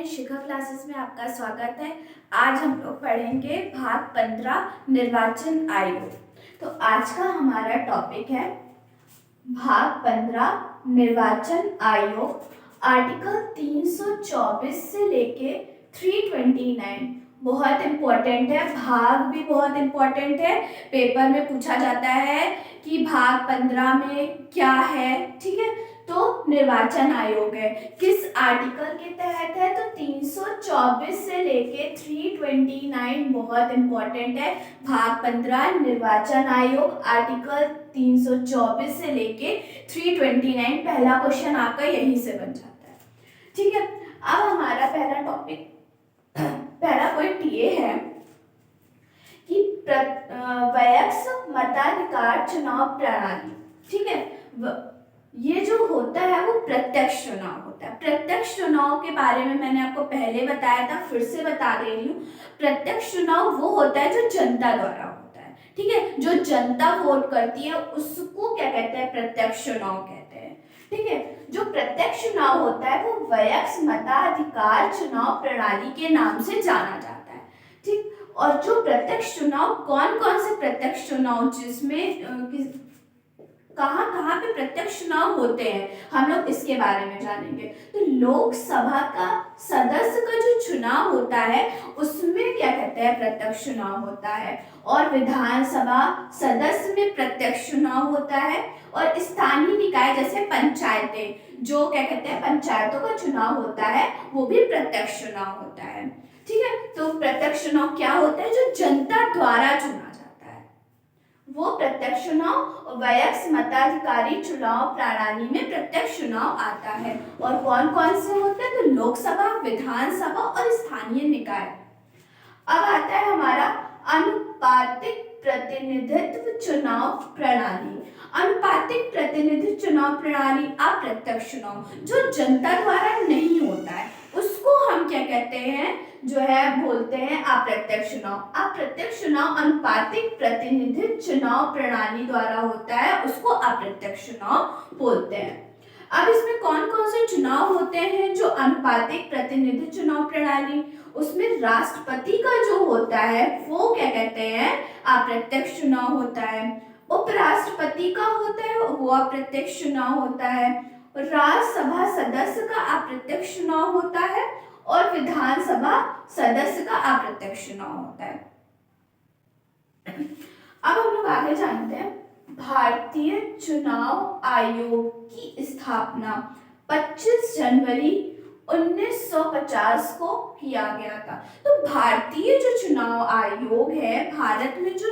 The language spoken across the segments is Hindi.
शिखा क्लासेस में आपका स्वागत है। आज हम लोग पढ़ेंगे भाग 15 निर्वाचन आयोग। तो आज का हमारा टॉपिक है भाग 15 निर्वाचन आयोग। आर्टिकल 324 से लेके 329 बहुत इम्पोर्टेंट है। भाग भी बहुत इम्पोर्टेंट है, पेपर में पूछा जाता है कि भाग 15 में क्या है। ठीक है, तो निर्वाचन आयोग है, किस आर्टिकल के तहत है? तो 324 से लेके 329 बहुत इम्पोर्टेंट है। भाग 15 निर्वाचन आयोग, आर्टिकल 324 से लेके 329 पहला क्वेश्चन आपका यहीं से बन जाता है। ठीक है, अब हमारा पहला टॉपिक, पहला पॉइंट ये है कि वयस्क मताधिकार चुनाव प्रणाली। ठीक है, ये जो होता है वो प्रत्यक्ष चुनाव होता है। प्रत्यक्ष चुनाव के बारे में मैंने आपको पहले बताया था, फिर से बता दे रही हूँ। प्रत्यक्ष चुनाव वो होता है जो जनता द्वारा होता है। ठीक है, जो जनता वोट करती है उसको क्या कहते हैं? प्रत्यक्ष चुनाव कहते हैं। ठीक है, जो प्रत्यक्ष चुनाव होता है वो वयस्क मताधिकार चुनाव प्रणाली के नाम से जाना जाता है। ठीक, और जो प्रत्यक्ष चुनाव, कौन कौन से प्रत्यक्ष चुनाव, जिसमें कहाँ पे प्रत्यक्ष चुनाव होते हैं, हम लोग इसके बारे में जानेंगे। तो लोकसभा का सदस्य का जो चुनाव होता है उसमें क्या कहते हैं? प्रत्यक्ष चुनाव होता है। और विधानसभा सदस्य में प्रत्यक्ष चुनाव होता है। और स्थानीय निकाय जैसे पंचायतें, जो क्या कहते हैं पंचायतों का चुनाव होता है, वो भी प्रत्यक्ष चुनाव होता है। ठीक है, तो प्रत्यक्ष चुनाव क्या होता है? जो जनता द्वारा चुना वो प्रत्यक्ष चुनाव। वयस्क मताधिकारी चुनाव प्रणाली में प्रत्यक्ष चुनाव आता है। और कौन कौन से होते हैं? तो लोकसभा, विधानसभा और स्थानीय निकाय। अब आता है हमारा अनुपातिक प्रतिनिधित्व चुनाव प्रणाली। अनुपातिक प्रतिनिधित्व चुनाव प्रणाली, अप्रत्यक्ष चुनाव, जो जनता द्वारा नहीं होता है उसको हम क्या कहते हैं? जो है बोलते हैं अप्रत्यक्ष चुनाव। अप्रत्यक्ष चुनाव अनुपातिक प्रतिनिधित्व चुनाव प्रणाली द्वारा होता है, उसको अप्रत्यक्ष चुनाव बोलते हैं। अब इसमें कौन कौन से चुनाव होते हैं? जो अनुपातिक प्रतिनिधित्व चुनाव प्रणाली, उसमें राष्ट्रपति का जो होता है वो क्या कहते हैं? अप्रत्यक्ष चुनाव होता है। उपराष्ट्रपति का होता है वो अप्रत्यक्ष चुनाव होता है। राज्यसभा सदस्य का अप्रत्यक्ष चुनाव होता है। और विधानसभा सदस्य का अप्रत्यक्ष चुनाव होता है। अब हम लोग आगे जानते हैं भारतीय चुनाव आयोग की स्थापना 25 जनवरी 1950 को किया गया था। तो भारतीय जो चुनाव आयोग है, भारत में जो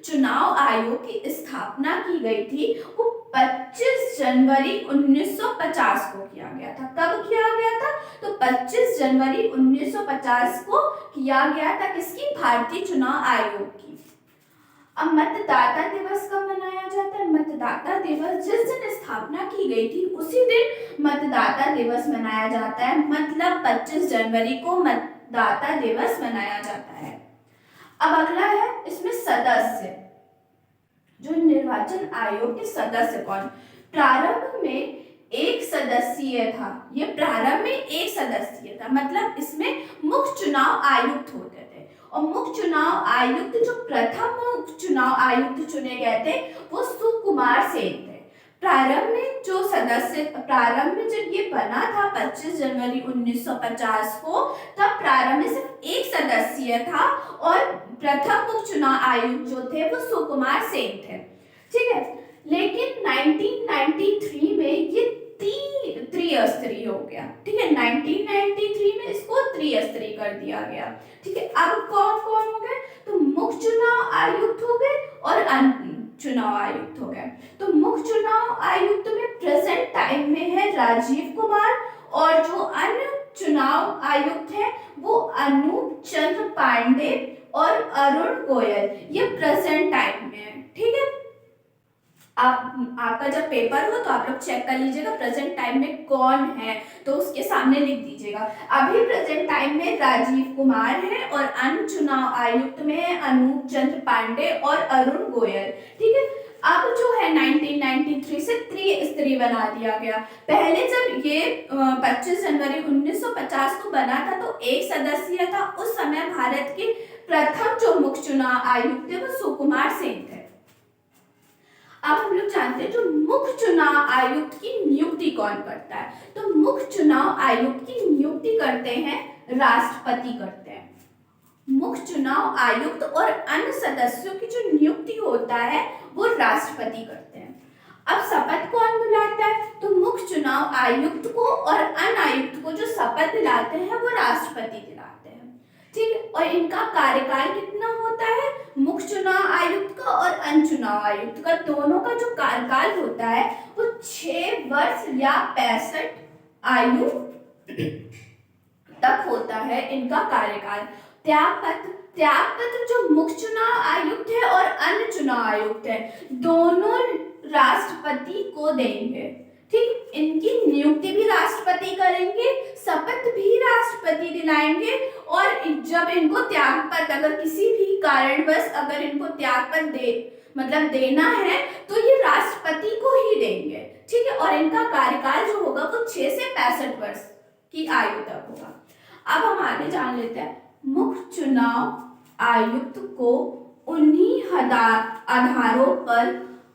चुनाव आयोग की स्थापना की गई थी वो 25 जनवरी 1950 को किया गया था। कब किया गया था? तो 25 जनवरी 1950 को किया गया था। किसकी? भारतीय चुनाव आयोग की। अब मतदाता दिवस कब मनाया जाता है? मतदाता दिवस जिस दिन स्थापना की गई थी उसी दिन मतदाता दिवस मनाया जाता है। मतलब 25 जनवरी को मतदाता दिवस मनाया जाता है। अब अगला है इसमें सदस्य, जो निर्वाचन आयोग के सदस्य कौन? प्रारंभ में एक सदस्यीय था। ये प्रारंभ में एक सदस्यीय था, मतलब इसमें मुख्य चुनाव आयुक्त होते थे। और मुख्य चुनाव आयुक्त, जो प्रथम मुख्य चुनाव आयुक्त चुने गए थे वो सुकुमार सेन थे। प्रारंभ में जो सदस्य, प्रारंभ में जब ये बना था 25 जनवरी 1950 को, तब प्रारंभ में सिर्फ एक सदस्यीय था और प्रथम मुख्य चुनाव आयुक्त जो थे वो सुकुमार सेन थे। ठीक है, लेकिन 1993 में ये त्रिस्तरीय हो गया। ठीक है, 1993 में इसको त्रिस्तरीय कर दिया गया। ठीक है, अब कौन कौन हो गए? तो मुख्य चुनाव आयुक्त हो गए और अन्य चुनाव आयुक्त हो गए। तो मुख्य चुनाव आयुक्त में प्रेजेंट टाइम में है राजीव कुमार, और जो अन्य चुनाव आयुक्त है वो अनूप चंद्र पांडे और अरुण गोयल, ये प्रेजेंट टाइम में है। ठीक है, आपका जब पेपर हो तो आप लोग चेक कर लीजिएगा प्रेजेंट टाइम में कौन है, तो उसके सामने लिख दीजिएगा। अभी प्रेजेंट टाइम में राजीव कुमार है और अन्य चुनाव आयुक्त में है अनूप चंद्र पांडे और अरुण गोयल। ठीक है, अब जो है 1993 23 से त्रिस्तरीय बना दिया गया। पहले जब ये 25 जनवरी 1950 को बना था तो एक सदस्यीय था। उस समय भारत के प्रथम जो मुख्य चुनाव आयुक्त थे वो सुकुमार सेन थे। अब हम लोग जानते हैं जो मुख्य चुनाव आयुक्त की नियुक्ति कौन करता है। तो मुख्य चुनाव आयुक्त की नियुक्ति करते हैं राष्ट्रपति करते हैं। मुख्य चुनाव आयुक्त और अन्य सदस्यों की जो नियुक्ति होता है वो राष्ट्रपति करते हैं। अब शपथ कौन दिलाता है। तो मुख्य चुनाव आयुक्त को और अन्य आयुक्त को जो शपथ दिलाते हैं वो राष्ट्रपति दिलाते हैं। ठीक है, और इनका कार्यकाल कितना होता है। मुख्य चुनाव आयुक्त का और अन्य चुनाव आयुक्त का दोनों का जो कार्यकाल होता है वो 6 वर्ष या 65 आयु तक होता है इनका कार्यकाल। त्यागपत्र जो मुख्य चुनाव आयुक्त है और अन्य चुनाव आयुक्त है दोनों राष्ट्रपति को देंगे। ठीक, इनकी नियुक्ति भी राष्ट्रपति करेंगे, शपथ भी राष्ट्रपति दिलाएंगे, और जब इनको त्यागपत्र अगर किसी भी कारणवश अगर इनको त्यागपत्र देना है तो ये राष्ट्रपति को ही देंगे। ठीक है, और इनका कार्यकाल जो होगा वो 6 से 65 वर्ष की आयु तक होगा। अब हम आगे जान लेते हैं मुख्य चुनाव आयुक्त को उन्हीं आधारों पर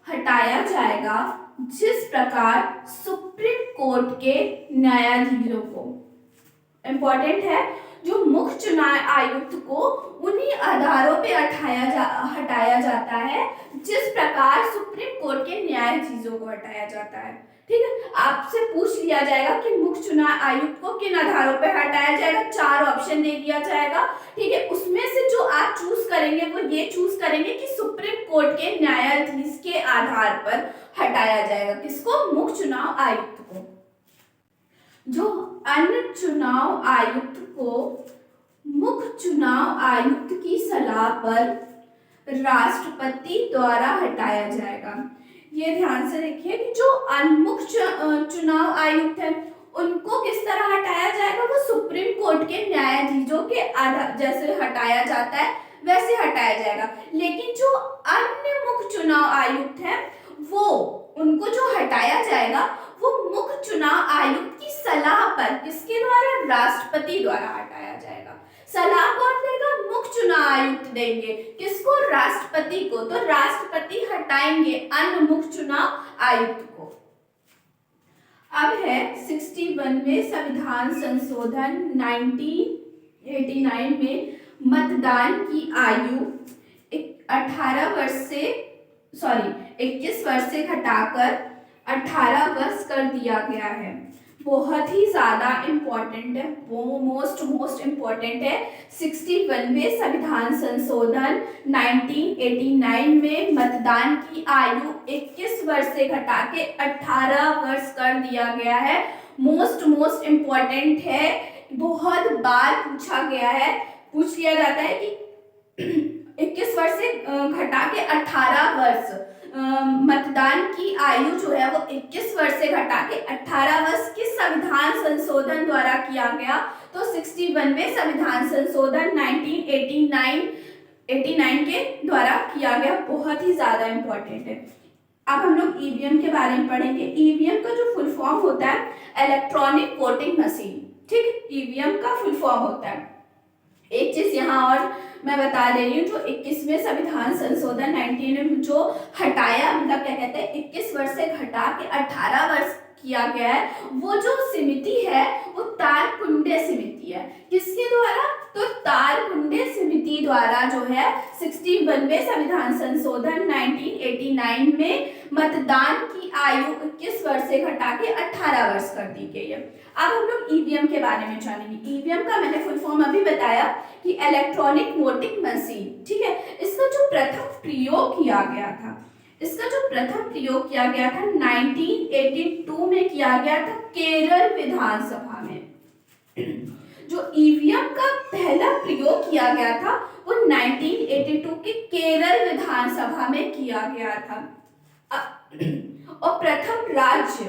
हटाया जाएगा जिस प्रकार सुप्रीम कोर्ट के न्यायाधीशों को, इंपॉर्टेंट है, जो मुख्य चुनाव आयुक्त को उन्हीं आधारों पे हटाया जाता है जिस प्रकार सुप्रीम कोर्ट के न्यायाधीशों को हटाया जाता है। ठीक है, आपसे पूछ लिया जाएगा कि मुख्य चुनाव आयुक्त को किन आधारों पर हटाया जाएगा। 4 ऑप्शन दे दिया जाएगा। ठीक है, उसमें से जो आप चूज करेंगे वो ये चूज करेंगे कि सुप्रीम कोर्ट के न्यायाधीश के आधार पर हटाया जाएगा। किसको। मुख्य चुनाव आयुक्त को। जो अन्य चुनाव आयुक्त को मुख्य चुनाव आयुक्त की सलाह पर राष्ट्रपति द्वारा हटाया जाएगा। ये ध्यान से देखिए कि जो मुख्य चुनाव आयुक्त है उनको किस तरह हटाया जाएगा। वो सुप्रीम कोर्ट के न्यायाधीशों के आधार जैसे हटाया जाता है वैसे हटाया जाएगा। लेकिन जो अन्य मुख्य चुनाव आयुक्त है वो उनको जो हटाया जाएगा वो मुख्य चुनाव आयुक्त की सलाह पर किसके द्वारा, राष्ट्रपति द्वारा हटाया जाएगा। सलाह कौन देगा, मुख्य चुनाव आयुक्त देंगे। किसको, राष्ट्रपति को। तो राष्ट्रपति हटाएंगे अन्य मुख्य चुनाव आयुक्त को। अब है 61वें संविधान संशोधन 1989 में मतदान की आयु 21 वर्ष से घटाकर 18 वर्ष कर दिया गया है। बहुत ही ज्यादा इम्पोर्टेंट है, वो मोस्ट इम्पोर्टेंट है। 61वें संविधान संशोधन 1989 में मतदान की आयु 21 वर्ष से घटा के 18 वर्ष कर दिया गया है। मोस्ट इम्पोर्टेंट है, बहुत बार पूछा गया है, पूछ लिया जाता है कि 21 वर्ष से घटा के 18 वर्ष मतदान की आयु जो है वो 21 वर्ष से घटा के 18 वर्ष किस संविधान संशोधन द्वारा किया गया। तो 61वें संविधान संशोधन 1989 के द्वारा किया गया। बहुत ही ज्यादा इम्पोर्टेंट है। अब हम लोग ईवीएम के बारे में पढ़ेंगे। ईवीएम का जो फुल फॉर्म होता है इलेक्ट्रॉनिक वोटिंग मशीन। ठीक, ईवीएम का फुल फॉर्म होता है। एक चीज यहाँ और मैं बता दे रही हूँ, जो 21वें संविधान संशोधन 19 में जो हटाया क्या कहते हैं 21 वर्ष से घटा के 18 वर्ष किया गया है, वो जो समिति है वो तारकुंडे समिति है। किसके द्वारा, तो तारकुंडे समिति द्वारा जो है 61वें संविधान संशोधन 1989 में मतदान की आयु 21 वर्ष से घटा के 18 वर्ष कर दी गई है। अब हम लोग ईवीएम के बारे में जानेंगे। ईवीएम का मैंने फुल फॉर्म अभी बताया कि इलेक्ट्रॉनिक वोटिंग मशीन। ठीक है, इसका जो प्रथम प्रयोग किया गया था 1982 में किया गया था केरल विधानसभा में। जो ईवीएम का पहला प्रयोग किया गया था वो 1982 के केरल विधानसभा में किया गया था। और प्रथम राज्य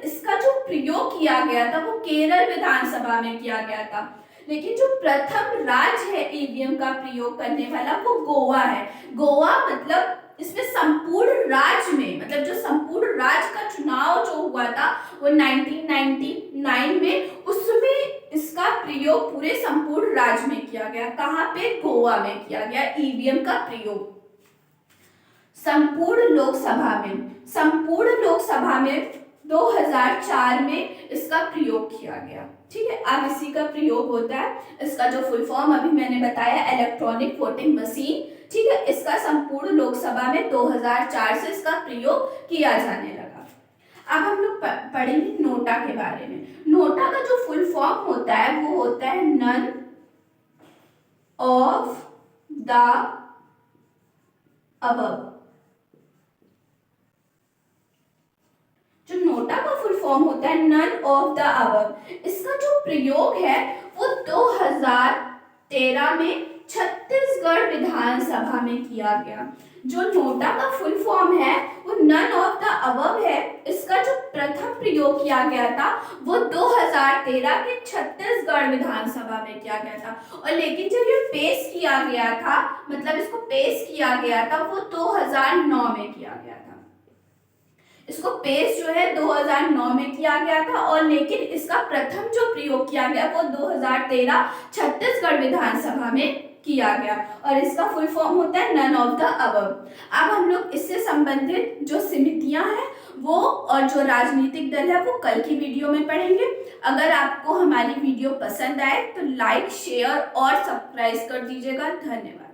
इसका जो प्रयोग किया गया था वो केरल विधानसभा में किया गया था। लेकिन जो प्रथम राज्य है ईवीएम का प्रयोग करने वाला वो गोवा है। गोवा इसमें संपूर्ण राज्य में जो संपूर्ण राज्य वो 1999 में, उसमें इसका प्रयोग पूरे संपूर्ण राज्य में किया गया। कहाँ पे? गोवा में किया गया ईवीएम का प्रयोग। संपूर्ण लोकसभा में 2004 में इसका प्रयोग किया गया। ठीक है, अब इसी का प्रयोग होता है। इसका जो फुल फॉर्म अभी मैंने बताया, इलेक्ट्रॉनिक वोटिंग मशीन। ठीक है, इसका संपूर्ण लोकसभा में 2004 से इसका प्रयोग किया जाने लगा। अब हम लोग पढ़ेंगे नोटा के बारे में। नोटा का जो फुल फॉर्म होता है वो होता है नन ऑफ द अबव। जो नोटा का फुल फॉर्म होता है नन ऑफ द अबव, इसका जो प्रयोग है वो 2013 में छत्तीसगढ़ विधानसभा में किया गया। जो नोटा का फुल फॉर्म है वो नन ऑफ द अबव है। इसका जो प्रथम प्रयोग किया गया था वो 2013 के छत्तीसगढ़ विधानसभा में किया गया था। और लेकिन जब ये पेश किया गया था, मतलब इसको पेश किया गया था, वो 2009 में किया गया था। इसको पेश जो है 2009 में किया गया था, और लेकिन इसका प्रथम जो प्रयोग किया गया वो 2013 छत्तीसगढ़ विधानसभा में किया गया। और इसका फुल फॉर्म होता है नन ऑफ द अबव। अब हम लोग इससे संबंधित जो समितियां हैं वो और जो राजनीतिक दल है वो कल की वीडियो में पढ़ेंगे। अगर आपको हमारी वीडियो पसंद आए तो लाइक, शेयर और सब्सक्राइब कर दीजिएगा। धन्यवाद।